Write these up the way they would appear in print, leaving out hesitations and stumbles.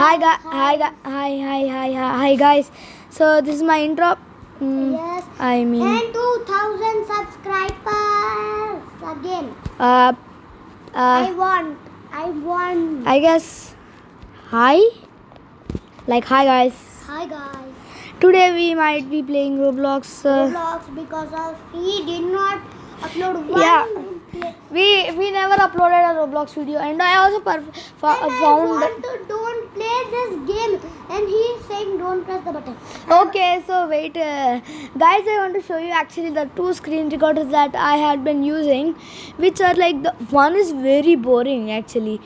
Hi guys. So this is my intro. Yes. I mean, And 2000 subscribers again. uh, I want. I guess hi. Like hi guys. Hi guys. Today we might be playing Roblox. Vlogs because of he did not upload one. Yeah. Play. We never uploaded a Roblox video, and I also And found. I want to don't play this game, and he is saying don't press the button. Okay, so wait, guys. I want to show you actually the two screen recorders that I had been using, which are like the one is very boring actually.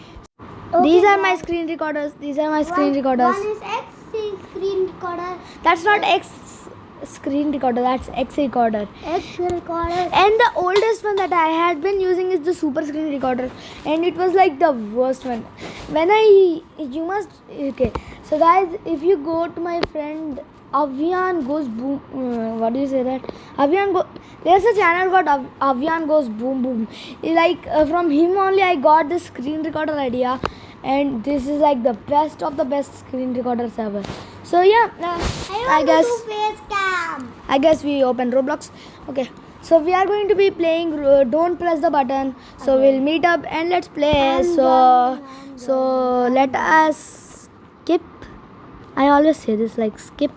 These are my screen recorders. These are my screen recorders. One is X screen recorder. That's not X screen recorder. That's X recorder. X recorder. And the oldest one that I had been using is the super screen recorder, and it was like the worst one. Okay. So guys, if you go to my friend Avian Goes Boom, what do you say that? There's a channel called Avian Goes Boom Boom. From him only I got this screen recorder idea, and this is like the best of the best screen recorders ever. So yeah, I guess. To do face cam. I guess we open Roblox. Okay. So we are going to be playing Don't Press the Button. So Okay. we'll meet up and let's play. I'm So let us skip. I always say this like skip.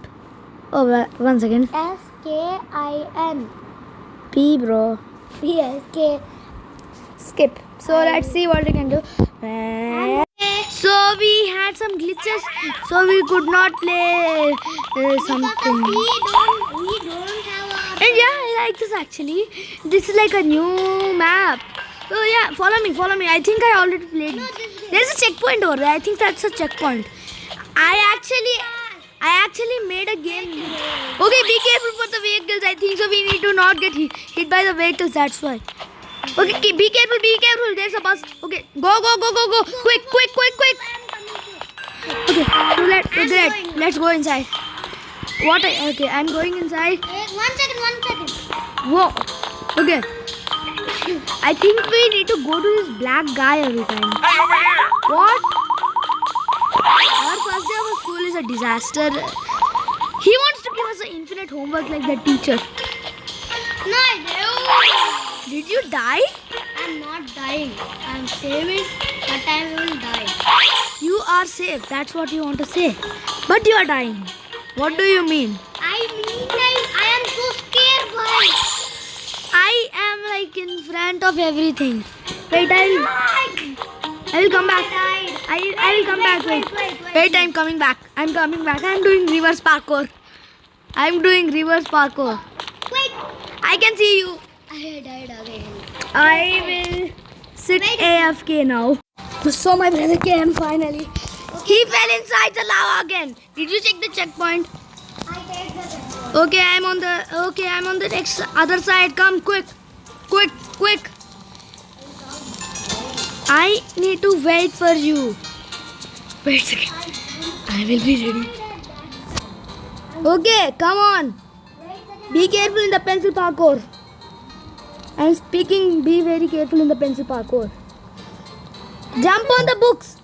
Oh, 1 second. SKIN. P bro. PSK. Skip. So let's see what we can do. So we had some glitches. So we could not play something. We don't have And yeah, I like this actually. This is like a new map. So yeah, follow me. I think I already played. There's a checkpoint over there. I think that's a checkpoint. I actually made a game. Okay, be careful for the vehicles. I think so. We need to not get hit by the vehicles. That's why. Okay, be careful. There's a bus. Okay, go. Quick. Okay, so let's go inside. Okay, I'm going inside. 1 second. Whoa. Okay. I think we need to go to this black guy every time. What? Our first day of school is a disaster. He wants to give us an infinite homework like the teacher. No, Did you die? I'm not dying. I'm saving, but I will die. You are safe. That's what you want to say. But you are dying. What do you mean? I am so scared, boy. I am like in front of everything. Wait, I will come back. I will come back. Wait, I'm coming back. I'm doing reverse parkour. Wait. I can see you. I died again. I will sit AFK now. So my brother came finally. He fell inside the lava again. Did you check the checkpoint? I take the checkpoint. Okay, I'm on the next other side. Come quick. I need to wait for you. Wait a second. I will be ready. Okay, come on. Be careful in the pencil parkour. I'm speaking. Be very careful in the pencil parkour. Jump on the books.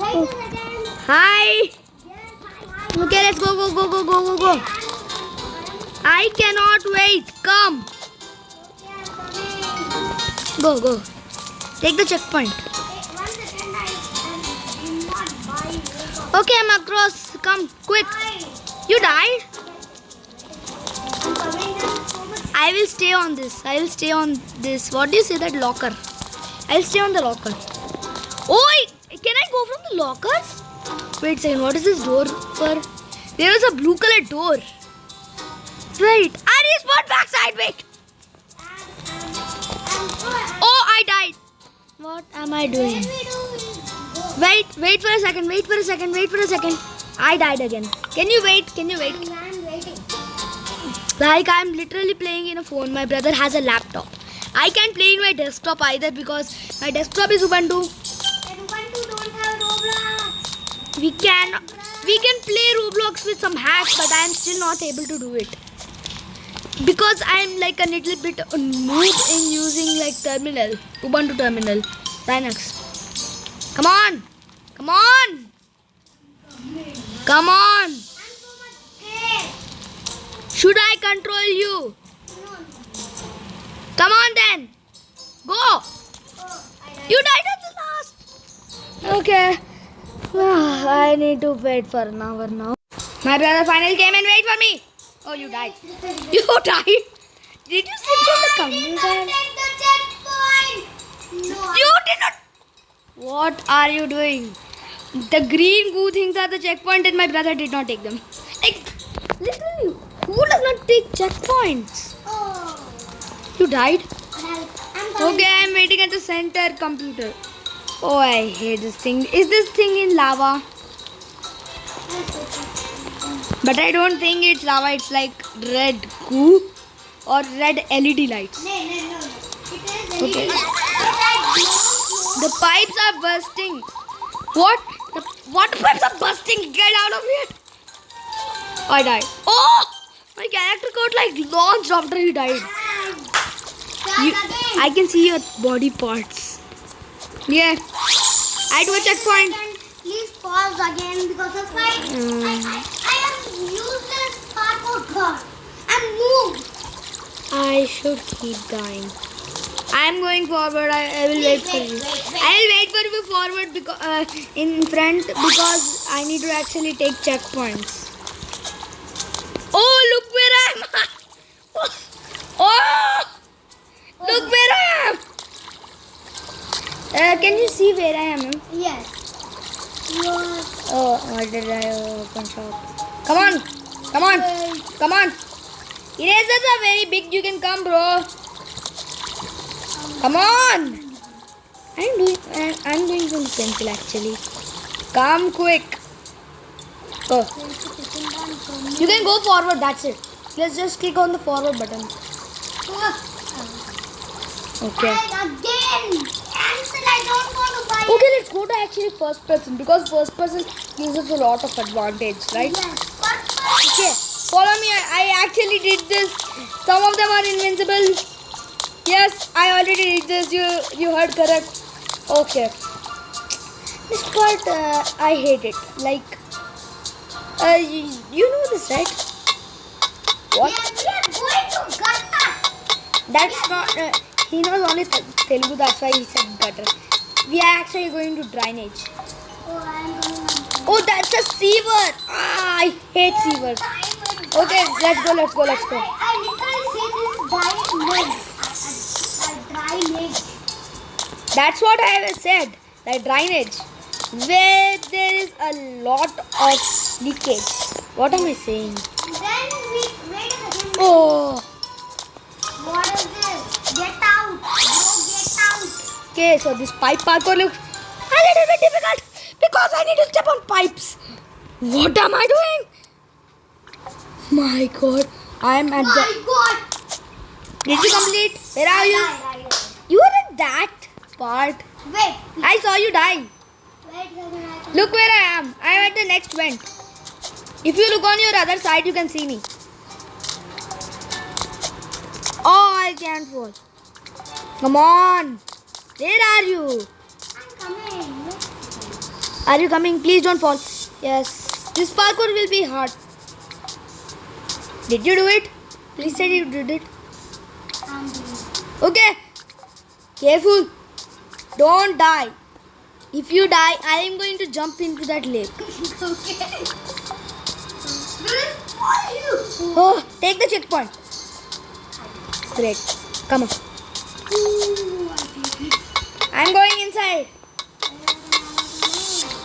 Wait a second. Hi. Yes, hi. Okay, let's go. I cannot wait. Come. Go. Take the checkpoint. 1 second. I'm not buying. Okay, I'm across. Come, quick. Hi. You died? I'm coming down so much. I will stay on this. What do you say that locker? I'll stay on the locker. Oh, can I go from the lockers? Wait a second. What is this door for? There is a blue color door. Right. I respawned backside. Wait. Oh, I died. What am I doing? Wait for a second. I died again. Can you wait? I'm waiting. Like I'm literally playing in a phone. My brother has a laptop. I can't play in my desktop either because my desktop is Ubuntu. And Ubuntu don't have Roblox. We can play Roblox with some hacks, but I am still not able to do it because I am like a little bit noob in using like terminal, Ubuntu terminal, Linux. Come Come on. Come on. I'm so much scared. Should I control you? No. Come on then. Go. Oh, I died. You died at the last. Okay. I need to wait for an hour now. My brother finally came and wait for me. Oh, you died. You died. Did you slip from the computer? Take the checkpoint. No. You did not. What are you doing? The green goo things are the checkpoint and my brother did not take them. Like, literally, who does not take checkpoints? Oh. You died? I'm coming. Okay, I'm waiting at the center computer. Oh, I hate this thing. Is this thing in lava? But I don't think it's lava. It's like red goo or red LED lights. No. It is Okay. no. The pipes are bursting. What? The water pipes are bursting. Get out of here. I died. Oh! My character got like launched after he died. You, I can see your body parts. Yeah. I do a checkpoint. Please pause again because of my I am useless parkour god. I'm noob. I should keep dying. I'm going forward. I will wait for you. I will wait for you forward because in front because I need to actually take checkpoints. Oh, look where I am! Oh, look where I am! Can you see where I am? Yes. You are Oh, what did I open shop? Come on, come on, come on! Erasers are very big. You can come, bro. Come on! I'm doing some pencil actually. Come quick. Oh, you can go forward. That's it. Let's just click on the forward button. Okay. again. Cancel. I don't want to buy. Okay, let's go to actually first person because first person gives us a lot of advantage, right? Yes. But Okay, follow me. I actually did this. Some of them are invincible. Yes, I already did this. You heard correct. Okay. This part I hate it. Like you know this, right? What? we are going to gutter. That's not. He knows only Telugu. That's why he said gutter. We are actually going to drainage. Oh, I'm going to. Oh, that's a sewer. Ah, I hate sewer. Okay, let's go. I literally say this dry leg. That's what I have said. Like drainage, where there is a lot of leakage. What am I saying? Then we wait a second. Oh, What is this? Get out. Bro, get out. okay. So this pipe parkour looks a little bit difficult because I need to step on pipes. What am I doing? My God, I am at the. My God. Did you complete? Where are you? Right. You are at that part. Wait. I saw you die. Wait a second. Look where I am. I am at the next vent. If you look on your other side, you can see me. Oh, I can't fall. Come on. Where are you? I'm coming. Are you coming? Please don't fall. Yes. This parkour will be hard. Did you do it? Please say you did it. I'm doing. Okay. Careful. Don't die. If you die, I am going to jump into that lake. Okay. Will it spoil you? Oh, take the checkpoint. Great. Come on. Ooh, I take it. I'm going inside.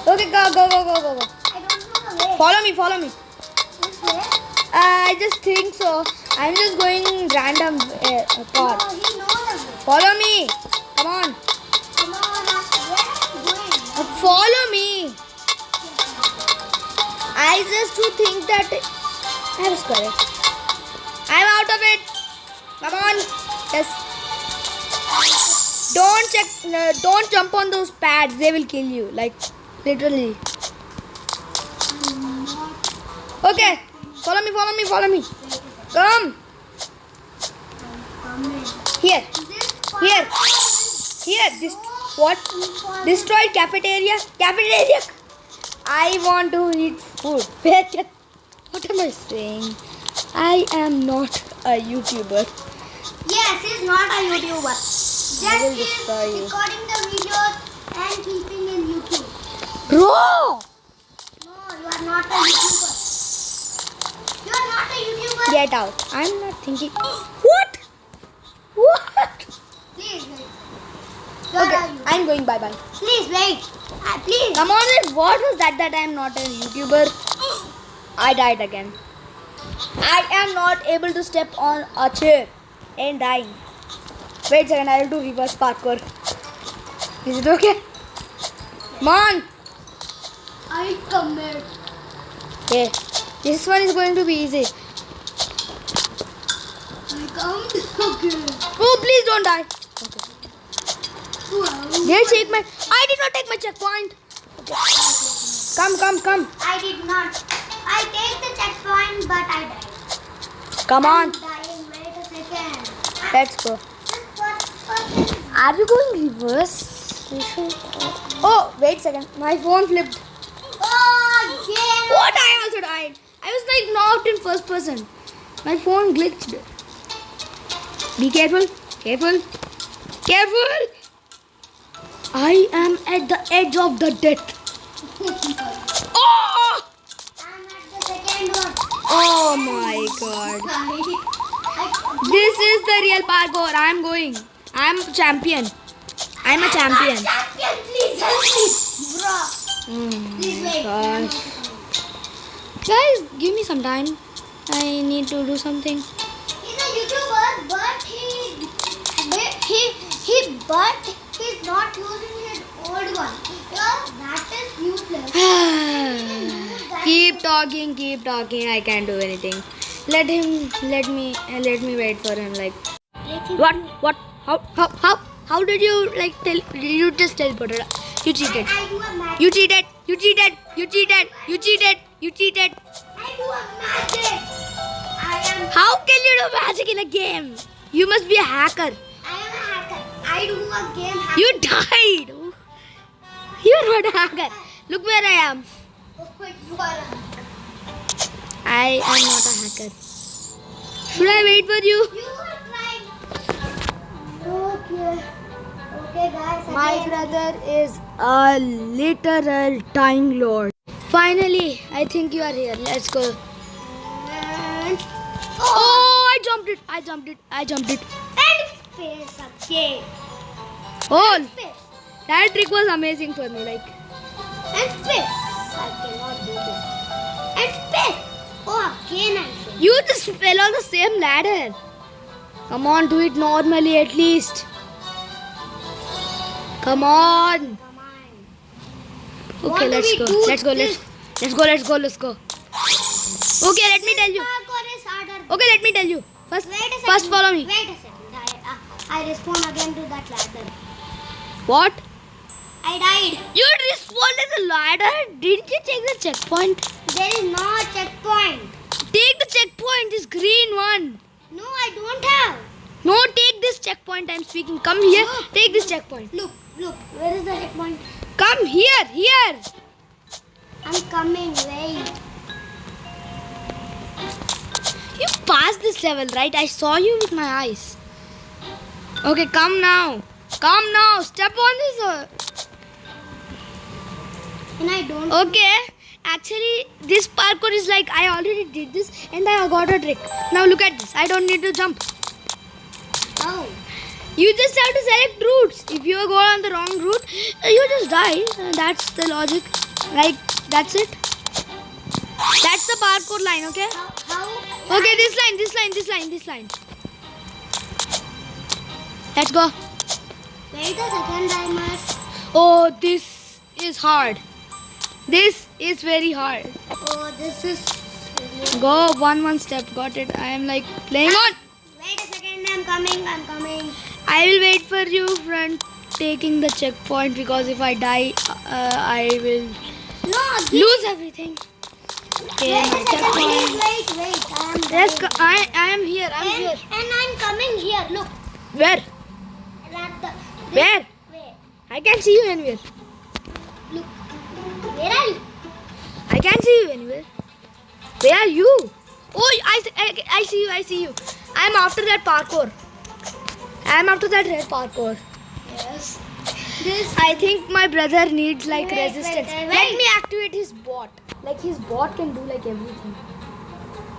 Okay, go. I don't know the way. Follow me. This way? I just think so. I'm just going random path. No, he knows the way. Follow me. Come on. Come on, where are you going? Follow me. I just do think that I was correct. I'm out of it. Come on. Yes. Don't jump on those pads. They will kill you. Like literally. Okay. Follow me. Come. Coming. Here. This Here. Here. This. What? Destroyed cafeteria? Cafeteria! I want to eat food. What am I saying? I am not a YouTuber. Yes, he's not a YouTuber. I will Just destroy you. he's recording the videos and keeping in YouTube. Bro! No, you are not a YouTuber. You are not a YouTuber. Get out. I'm not thinking. What? What? Please wait. You are Okay, a YouTuber. I'm going. Bye bye. Please wait. Please. Come on, then. What was that I am not a YouTuber? I died again. I am not able to step on a chair and dying. Wait a second, I will do reverse parkour. Is it okay? Come on. I commit. Okay. This one is going to be easy. I come. Okay. Oh, please don't die. Okay. Wow. Did take my. I did not take my checkpoint. Come. I did not. I take the checkpoint, but I died. Come on. I'm dying. Wait a second. Let's go. First. Are you going reverse? Oh, wait a second. My phone flipped. Oh, yeah. What? I also died. I was like knocked in first person. My phone glitched. Be careful. Careful. I am at the edge of the death. Oh! I'm at the second one. Oh my god. I This is the real parkour. I'm going. I'm champion. I'm a champion. Champion, please help me. Bro, Oh please my wait. gosh. Guys, give me some time. I need to do something. He's a YouTuber, but he's not using his old one. Yeah, that is useless. Keep talking. I can't do anything. Let me wait for him. Like, what? How did you like tell? You just teleported. You cheated. I do a magic. You cheated. You cheated. I do a magic. How can you do magic in a game? You must be a hacker. I am a hacker. I do a game hacker. You died. You're not a hacker. Look where I am. You are a I am not a hacker. Should I wait for you? You are trying. Okay. Okay, guys. My again. brother is a literal time lord. Finally, I think you are here. Let's go. And Oh, I jumped it. and space again. Oh, Space. that trick was amazing for me. Like, And space. I cannot do that. And space. Oh, again I failed. you just fell on the same ladder. Come on, do it normally at least. Come on. Come on. Okay, What do let's we go. do Let's go. this? Let's go. Okay, let me tell you. Parkour is harder. Okay, let me tell you. Wait a second. First follow me. Wait a second. I respawn again to that ladder. What? I died. You respawned in the ladder? Didn't you take the checkpoint? There is no checkpoint. Take the checkpoint, this green one. No, I don't have. No, take this checkpoint. I'm speaking. Come here. No. Take this checkpoint. Look. Where is the checkpoint? Come here. I'm coming. Wait. You passed this level, right? I saw you with my eyes. Okay, come now. Step on this. And I don't. Okay. Actually, this parkour is like I already did this and I got a trick. Now look at this. I don't need to jump. Oh. You just have to select routes. If you go on the wrong route, you just die. That's the logic. Like, that's it. That's the parkour line, okay? How? Okay, this line. Let's go. Wait a second. I must. Oh, this is hard. This is very hard. Oh, this is. Go one step. Got it. I am like playing on. Wait a second. I'm coming. I will wait for you from taking the checkpoint because if I die, I will No. lose everything. Okay, Wait a my second. checkpoint. Wait. I am. Yes, dying. I am here. And I'm coming here. Look. Where? At the. Where? Wait. I can see you anywhere. Look. Where are you? I can see you anywhere. Where are you? Oh, I see you. I see you. I'm after that parkour. I'm after that red parkour. Yes. I think my brother needs like Wait, resistance. wait. Let me activate his bot. Like his bot can do like everything.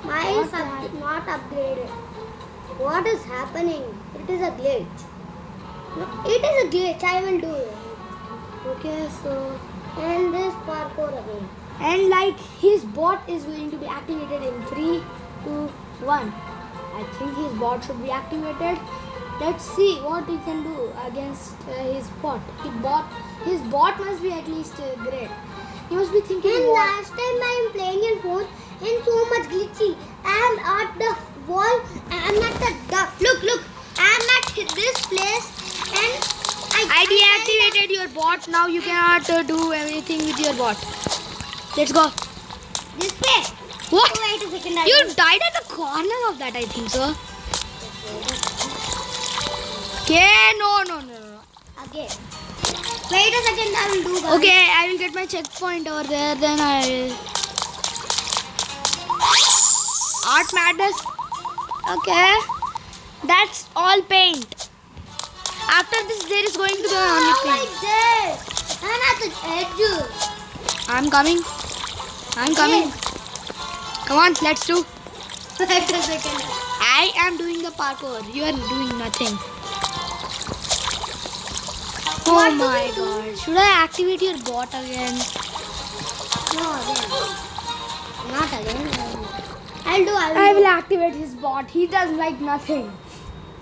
Mine is not upgraded. What is happening? It is a glitch. No, it is a glitch. I will do it. Okay, so and this parkour again. And like his bot is going to be activated in 3, 2, 1. I think his bot should be activated. Let's see what he can do against his bot. His bot must be at least great. He must be thinking. And what? last time I am playing in phone and so much glitchy. I am at the wall. I am at the look. I am at this place and I deactivated your bot. Now you cannot do anything with your bot. Let's go. this way. What? Oh, wait a second. You died at the corner of that, I think so. Okay, no. Again. Wait a second. I will do that. Okay, I will get my checkpoint over there. Then I will. Art madness. Okay, that's all paint. After this, there is going to be only Oh, paint. like this. I'm at the edge. I'm coming. Come on, let's do. Wait a second. I am doing the parkour. You are doing nothing. Oh What do my we do? god. Should I activate your bot again? No, again. Not again. I I will will. activate his bot. He does like nothing.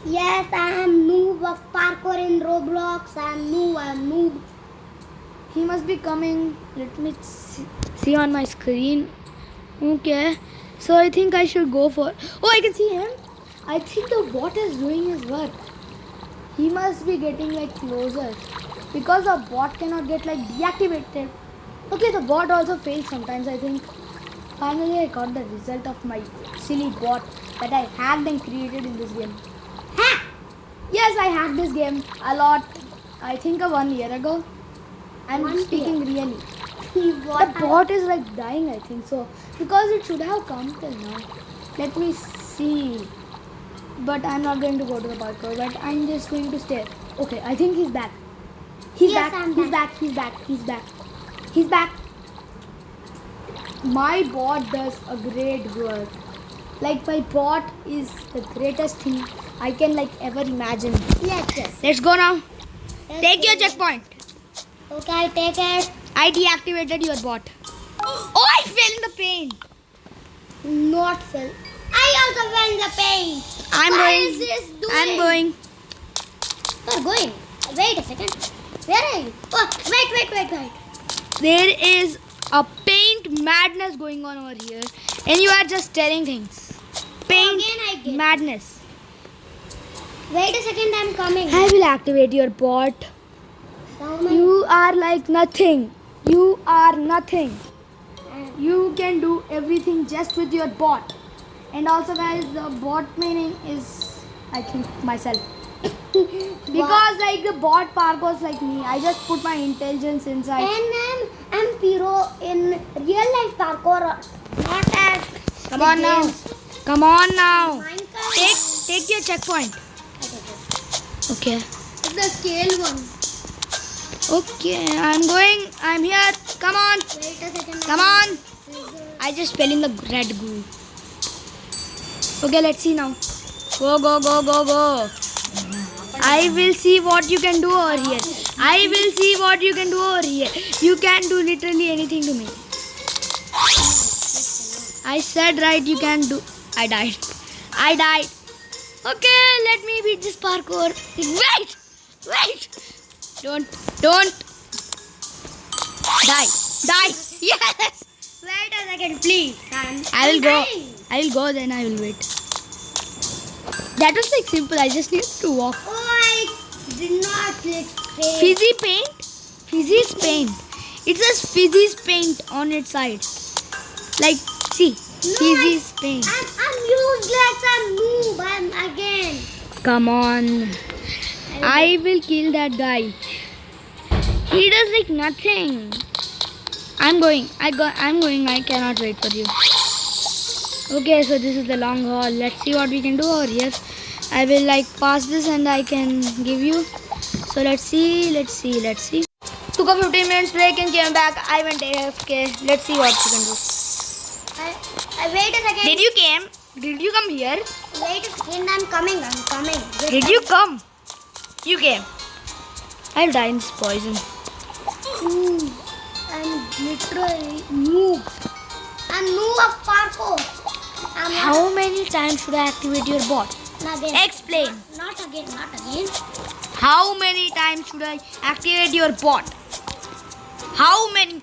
Yes, I am noob of parkour in Roblox. I am noob. He must be coming. Let me see on my screen. Okay. So I think I should go for. Oh, I can see him. I think the bot is doing his work. He must be getting like closer because the bot cannot get like deactivated. Okay, the bot also fails sometimes. I think. Finally, I got the result of my silly bot that I hacked and created in this game. Ha! Yes, I hacked this game a lot. I think 1 year ago. I'm 1 speaking really. What The bot is like dying, I think so. Because it should have come till now. Let me see. But I'm not going to go to the parkour. But I'm just going to stay. Okay, I think he's back. He's Yes, back. I'm He's back. back. He's back. He's back. He's back. My bot does a great work. Like my bot is the greatest thing I can like ever imagine. Yes. Let's go now. Yes, Take your yes. checkpoint. Okay, take it. I deactivated your bot. Oh, I fell in the paint. Not fill. I also fell in the paint. I'm What going. is this doing? I'm going. You're going. Wait a second. Where are you? Oh, wait. There is a paint madness going on over here, and you are just telling things. Paint Again I get. madness. Wait a second, I'm coming. I will activate your bot. You are like nothing. You are nothing. You can do everything just with your bot. And also, guys, the bot meaning is, I think, myself. Because like the bot parkours like me, I just put my intelligence inside. And I'm Piro in real life parkour, not as Come the on now. games. Come on now. Minecraft. Take your checkpoint. Okay. It's the scale one. Okay, I'm going. I'm here. Come on. Wait a second. Come on. I just fell in the red goo. Okay, let's see now. Go. I will see what you can do over here. You can do literally anything to me. I said right, you can do. I died. Okay, let me beat this parkour. Wait. Don't. Die. Yes. Wait a second, please. I will go. dying. I will go, then I will wait. That was like simple. I just need to walk. Oh, I did not click space. Fizzy paint? Fizzy's paint. It says Fizzy's paint on its side. Like, see. Fizzy's paint. I'm useless. I'm noob. I'm again. Come on. I will kill that guy. He does like nothing. I'm going. I'm going. I cannot wait for you. Okay, so this is the long haul. Let's see what we can do over here. I will like pass this and I can give you. So let's see. Took a 15 minutes break and came back. I went AFK. Let's see what we can do. I wait a second. Did you came? Did you come here? Wait a second. I'm coming. Just Did you come? You came. I'll die in this poison. I'm literally noob. I'm noob of parkour. How many times should I activate your bot? Again. Explain. Not again. How many times should I activate your bot? How many?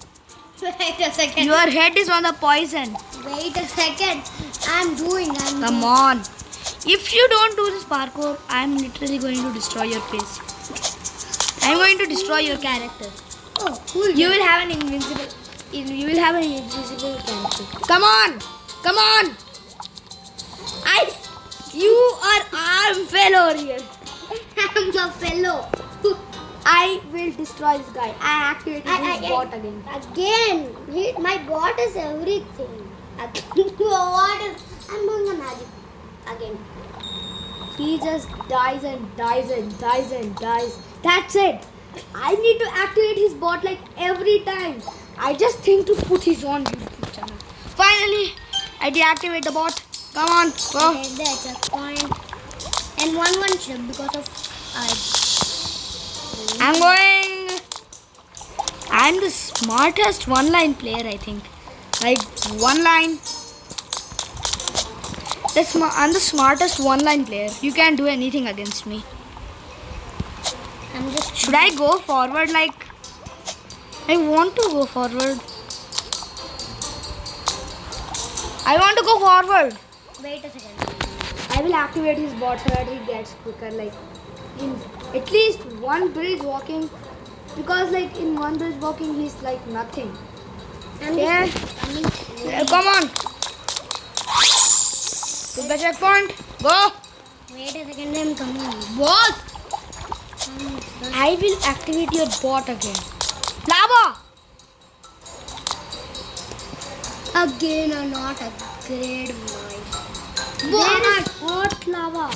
Wait a second. Your head is on the poison. Wait a second. I'm doing. Come on. If you don't do this parkour, I'm literally going to destroy your face. I'm going to destroy your character. Oh, cool. You will have an invisible character. Come on. You are arm fellow here. I'm a fellow. I will destroy this guy. I activated his bot again. My bot is everything. I'm doing a magic again. He just dies and dies. That's it. I need to activate his bot like every time. I just think to put his own YouTube channel. Finally, I deactivate the bot. Come on, go. Okay, there's a point. And one ship because of I'm going. I'm the smartest one-line player, I think. Like one line. I'm the smartest one-line player. You can't do anything against me. Should I go forward? Like, I want to go forward. Wait a second. I will activate his bot so that he gets quicker. Like, in at least one bridge walking. Because like in one bridge walking, he's like nothing. Yeah. Come on. To the checkpoint. Go. Wait a second, I'm coming. Boss. I will activate your bot again. Lava. Again, or not a grade mind. There is hot lava.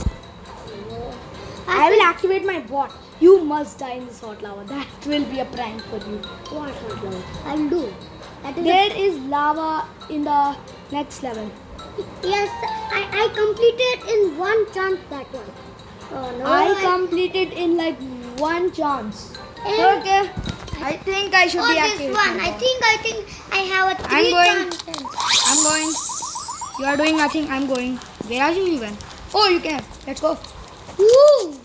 I will activate my bot. You must die in this hot lava. That will be a prank for you. What hot lava? I'll do. There is lava in the next level. Yes, I completed in one chance that one. Oh no. I completed in like one chance. And- Okay. I think I should deactivate this one. my I bot. think I have a I'm 3 going. chances. I'm going. You are doing nothing. I'm going. Where are you even? Oh, you can. Let's go. Woo!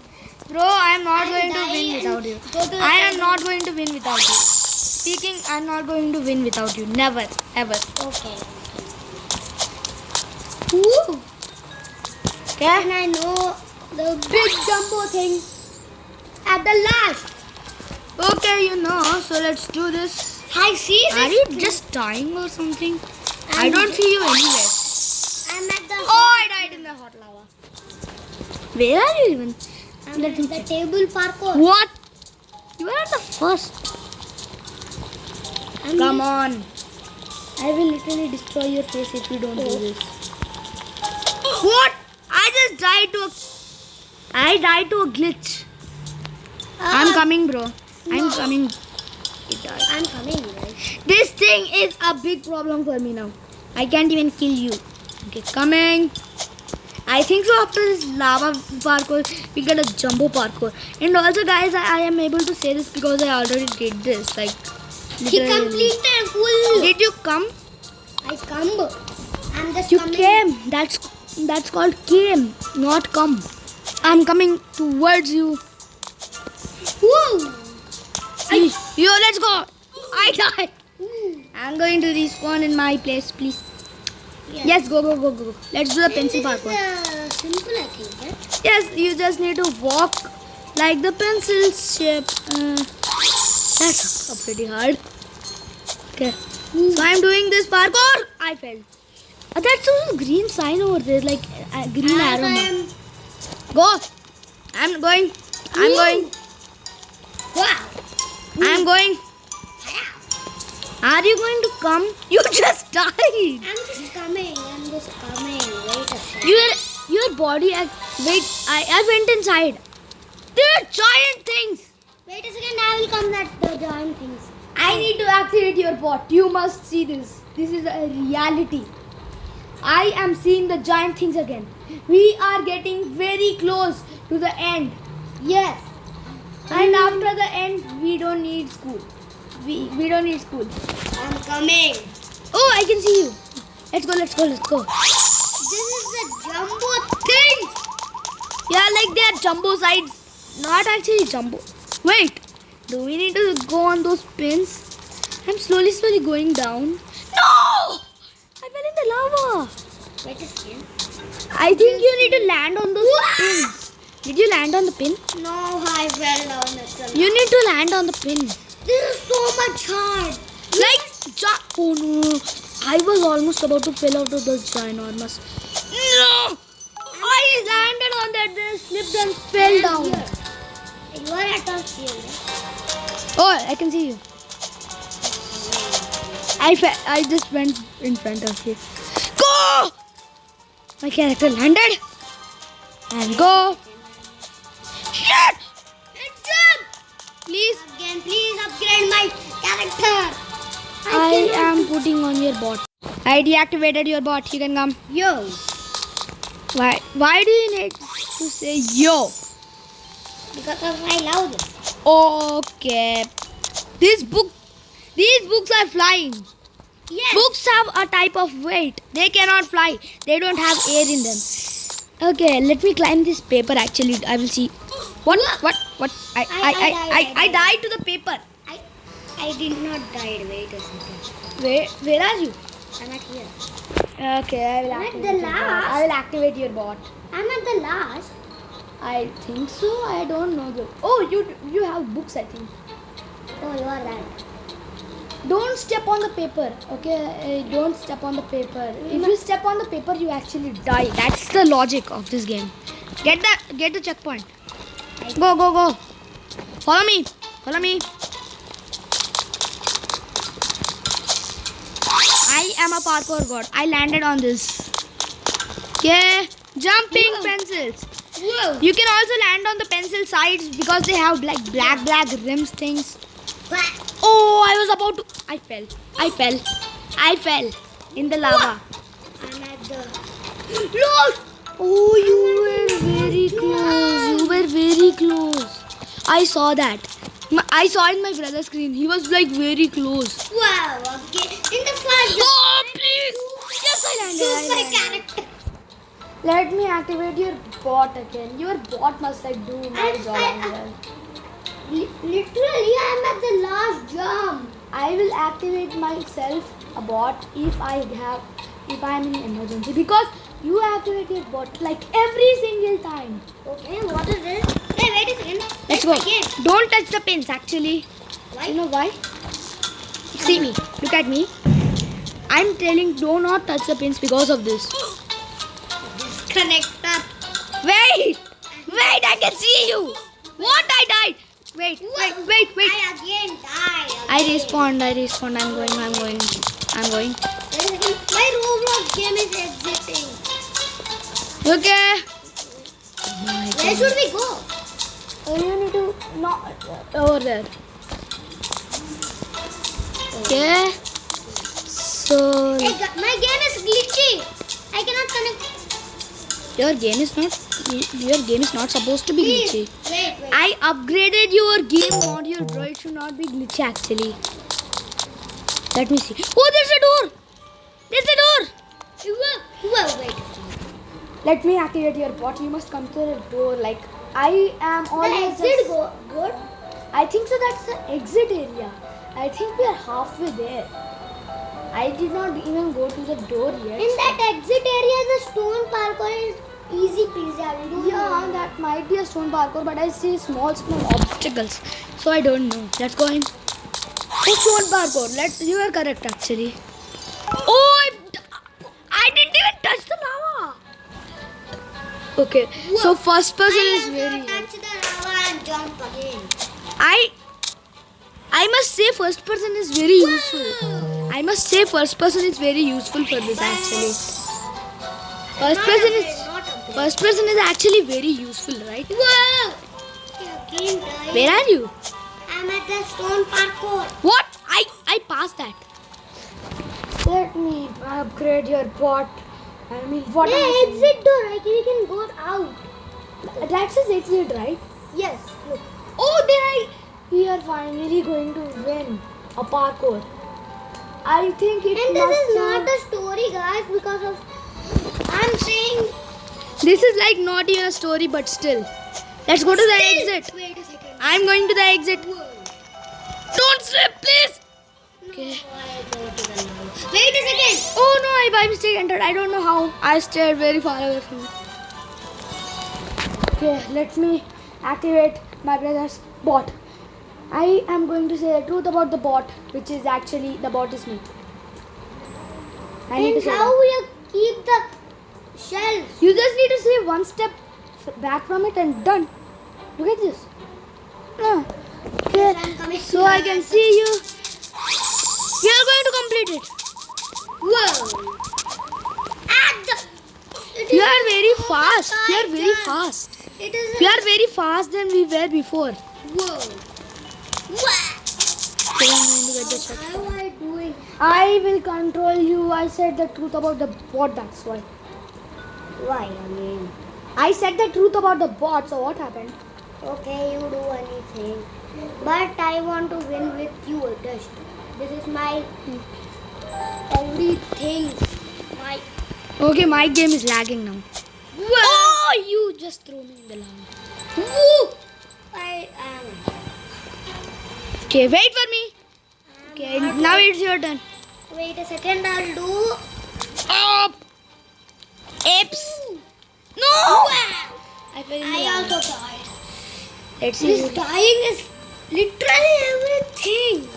Bro, I am not I'll going to die win and without you. go to the I am table. not going to win without you. Speaking, I'm not going to win without you. Never, ever. Okay. Woo! Okay? And I know the big jumbo thing at the last. Okay, you know. So let's do this. I see this. Are you just dying or something? I don't see you anywhere. I'm at the. Oh, I died in the hot lava. Where are you even? I'm at the table parkour. What? You are at the first. Come on. I will literally destroy your face if you don't do this. What? I died to a glitch. I'm coming, bro. I'm coming. It died. I'm coming, right? This thing is a big problem for me now. I can't even kill you. Okay, coming. I think so after this lava parkour, we get a jumbo parkour. And also guys, I am able to say this because I already did this. Like, He literally. completed full. Did you come? I come. I'm just You coming. came. That's called came, not come. I'm coming towards you. Woo! Yo, let's go. I died. I'm going to respawn in my place, please. Yes, go. Let's do the pencil parkour. It's simple, I think. Right? Yes, you just need to walk like the pencil shape. That's pretty hard. Okay. So I'm doing this parkour. I fell. That's a green sign over there, like a green arrow. mark. Go. I'm going. Wow. I'm going. Are you going to come? You just died. I'm just coming. Wait a second. Your body. Wait. I went inside. There are giant things. Wait a second. I will come at the giant things. I need to activate your bot. You must see this. This is a reality. I am seeing the giant things again. We are getting very close to the end. Yes. And after the end, we don't need school. We don't need school. I'm coming. Oh, I can see you. Let's go. This is the jumbo thing. Yeah, like they are jumbo sides. Not actually jumbo. Wait. Do we need to go on those pins? I'm slowly going down. No! I fell in the lava. Wait a second. I think you need to land on those pins. Did you land on the pin? No, I fell down the You need to land on the pin. This is so much hard. Oh no. I was almost about to fall out of those ginormous. No! I landed on that, then slipped and fell down. You are at us here. Right? Oh, I can see you. I just went in front of you. Go! My character landed. And go. Shit! Please. Again, please upgrade my character. I am putting on your bot. I deactivated your bot. You can come. Yo. Why do you need to say yo? Because I love this. Okay. These books are flying. Yes. Books have a type of weight. They cannot fly. They don't have air in them. Okay, let me climb this paper actually. I will see. What? I died to the paper. I did not die. Wait a second. Where are you? I'm at here. Okay, I will I'm at activate the your bot. last. I will activate your bot. I'm at the last. I think so. I don't know though. Oh, you have books, I think. Oh, you are right. Don't step on the paper. Okay, don't step on the paper. If you step on the paper, you actually die. That's the logic of this game. Get the checkpoint. Go. Follow me. I am a parkour god. I landed on this. Okay, jumping pencils. Whoa. You can also land on the pencil sides because they have like black rims things. Oh, I was about to. I fell in the lava. I'm at the. Lost. Oh, you were very close. I saw that. I saw it in my brother's screen. He was like very close. Wow. Okay. In the first. Oh, please. Yes, I landed. My character. Let me activate your bot again. Your bot must like do my job as well. Literally, I'm at the last jump. I will activate myself a bot if I'm in emergency because you activate your bot like every single time. Okay, what is this? Hey, wait a second. Let's go. Again. Don't touch the pins actually. Why? You know why? See me. Look at me. I'm telling do not touch the pins because of this. Disconnector. Wait, I can see you. What? I died. Wait. I again died. I respawned. I'm going. Wait a second. My Roblox game is exiting. Okay. Where should we go? You need to not over there. Okay. So My game is glitchy. I cannot connect. your game is not supposed to be glitchy. Please, wait. I upgraded your game module, bro. It should not be glitchy actually. Let me see. Oh, there's a door. Whoa, wait. Let me activate your bot. You must come to the door. Like I am The always. exit good? I think so. That's the exit area. I think we are halfway there. I did not even go to the door yet. In that exit area, the stone parkour is easy peasy. I will do Yeah, that might be a stone parkour, but I see small obstacles, so I don't know. Let's go in. Oh, stone parkour. You are correct actually. Oh, I didn't even touch the lava. Okay, so first person is very. touch the lava and jump again. I must say first person is very useful. I must say first person is very useful for this actually. First person is actually very useful, right? Whoa! Again dying. Where are you? I'm at the stone parkour. What? I passed that. Let me upgrade your bot. I mean, what? Yeah, am I exit door. I can, we can go out. saying? That says exit, right? Yes. Look. Oh, we are finally going to win a parkour. I think it And must this is have- not a story, guys, because of I'm saying. This is like not even a story, but still. Let's go to the exit. Wait a second. I'm going to the exit. Whoa. Don't slip, please. Okay. I go to the now. Wait a second. Oh no, I by mistake entered. I don't know how. I stayed very far away from it. Okay, let me activate my brother's bot. I am going to say the truth about the bot, which is actually the bot is me. I need to And say how that. we keep the shelves? You just need to say one step back from it and done. Look at this. Ah, okay, I'm coming. so I can see you. We are going to complete it. Whoa. At the. It You is are very so fast. much You are very higher. fast. It is. You are very fast than we were before. Whoa. What? Okay, I'm going to get the check. How am I doing? I will control you. I said the truth about the bot, that's why. Why? I mean. I said the truth about the bot, so what happened? Okay, you do anything. But I want to win with you, Dust. This is my everything. My. Okay, my game is lagging now. Oh, you just threw me in the lava. Woo! I am. Okay, wait for me. Okay, now it's your turn. Wait a second, I'll do. Up. Apes. No. Wow! I fell in the I lava. also died. Let's see. This dying is literally everything.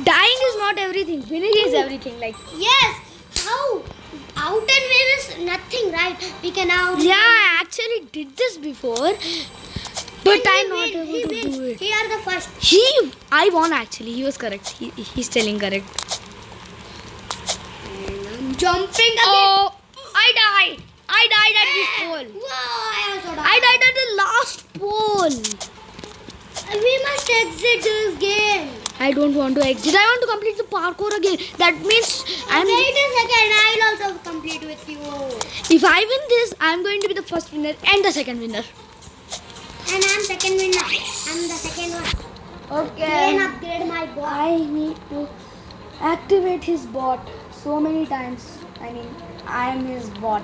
Dying is not everything. Winning is everything. Like. Yes. How? Out and win is nothing, right? We can out. Yeah, I actually did this before, but And I'm he not win, able he to win. do it. He are the first. I won actually. He was correct. He's telling correct. And I'm jumping again. Oh, I died. I died at this pole. Whoa, I also died. I died at the last pole. We must exit this game. I don't want to exit. I want to complete the parkour again. That means Wait a second, I'll also complete with you. if I win this, I'm going to be the first winner and the second winner. And I'm second winner. I'm the second one. Okay. Then upgrade my bot. I need to activate his bot so many times. I mean, I'm his bot.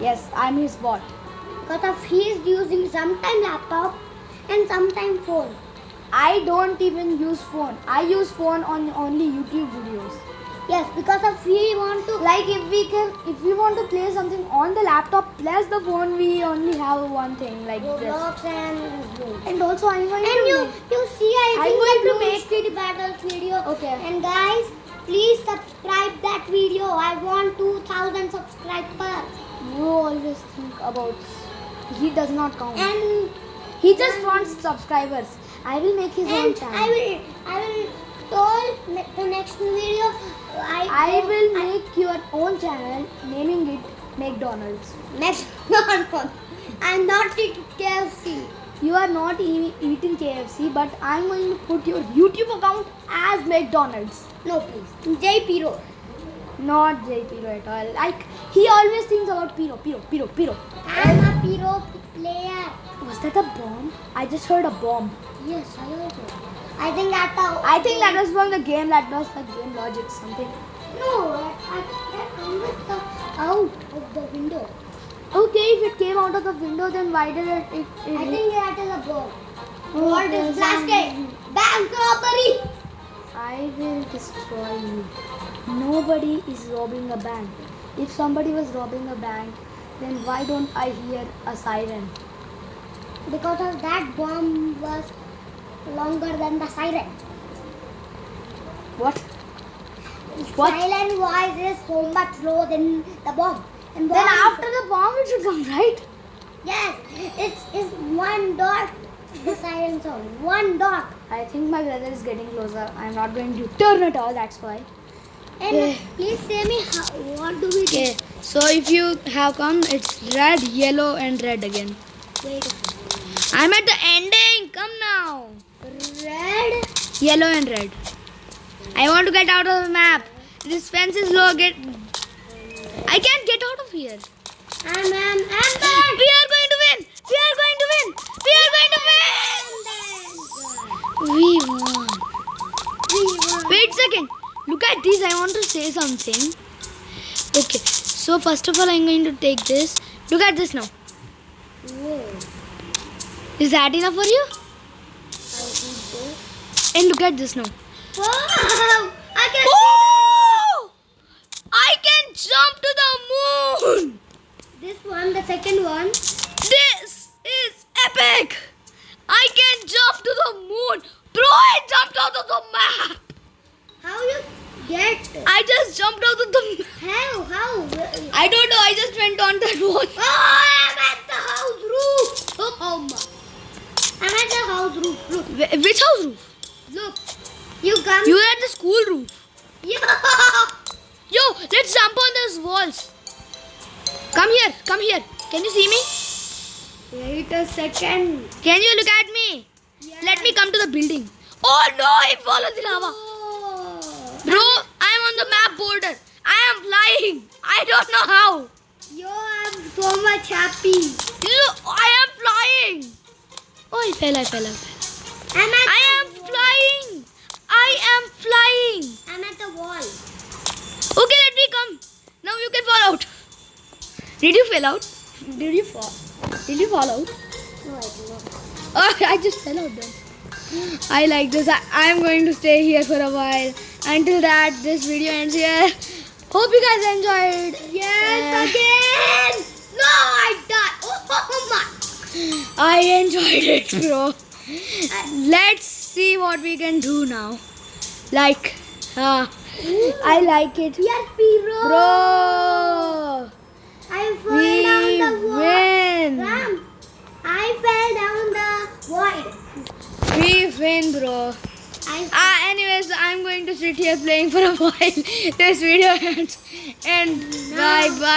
Yes, I'm his bot. Because of he's using sometime laptop and sometime phone. I don't even use phone. I use phone on only YouTube videos. Yes, because of he want to. Like if we want to play something on the laptop plus the phone, we only have one thing like this. Roblox and Bloom. And also I'm going And to you see, I I'm think going the to Bloom make- Street Battles video. Okay. And guys, please subscribe that video. I want 2,000 subscribers. You always think about. He does not count. And He just wants subscribers. I will make his own and channel. I will tell the next video. I will make your own channel, naming it McDonald's. next. No. I'm not eating KFC. You are not eating KFC, but I'm going to put your YouTube account as McDonald's. No, please. J Piro. Not J Piro at all. Like he always thinks about Piro. I'm a Piro player. Was that a bomb? I just heard a bomb. Yes, I also. I think that. I think that was from the game. That was the game logic something. No, I just out of the window. Okay, if it came out of the window, then why did it? I think that is a bomb. Oh, What there's is blasted? Bank robbery. I will destroy you. Nobody is robbing a bank. If somebody was robbing a bank, then why don't I hear a siren? Because of that bomb was longer than the siren. What? What? Silent voice is so much low than the bomb. And Then bomb- after the bomb, it should come, right? Yes, it's one dot the siren sound. One dot. I think my brother is getting closer. I'm not going to turn at all, that's why. And Yeah. please say me what do we do? Okay, so if you have come, it's red, yellow, and red again. Wait a second. I'm at the ending. Come now. Red. Yellow and red. I want to get out of the map. This fence is low. I can't get out of here. I'm back. We are going to win. We are going to win. We are going to win. We won. Wait a second. Look at this. I want to say something. Okay. So first of all, I'm going to take this. Look at this now. Whoa. Is that enough for you? And look at this now. Wow! I can Oh! I can jump to the moon. this one, the second one. This is epic. I can jump to the moon. Bro, I jumped out of the map. How you get? I just jumped out of the map. How? I don't know. I just went on that wall. Oh, I'm at the house roof. Oh my! I'm at the house roof. Look, Which house roof? look. You come. You were at the school roof. Yeah. Yo, let's jump on those walls. Come here. Come here. Can you see me? Wait a second. Can you look at me? Let me come to the building. Oh no, I followed the lava. Oh. Bro, I'm on the map border. I am flying. I don't know how. Yo, I'm so much happy. Look, I am flying. Oh, I fell. I'm at I am flying. I am flying. I'm at the wall. Okay, let me come. Now you can fall out. Did you fall out? Did you fall? Did you fall out? No, I do not. Oh, I just fell out then. I like this. I'm going to stay here for a while. Until that, this video ends here. Hope you guys enjoyed. Yes, again. No, I died. Oh my. I enjoyed it, bro. Let's see what we can do now. Like, I like it. Yes, Piro. Bro, I fell we down the wall. win. Ram, I fell down the void. We win, bro. Anyways, I'm going to sit here playing for a while. This video ends. And bye bye.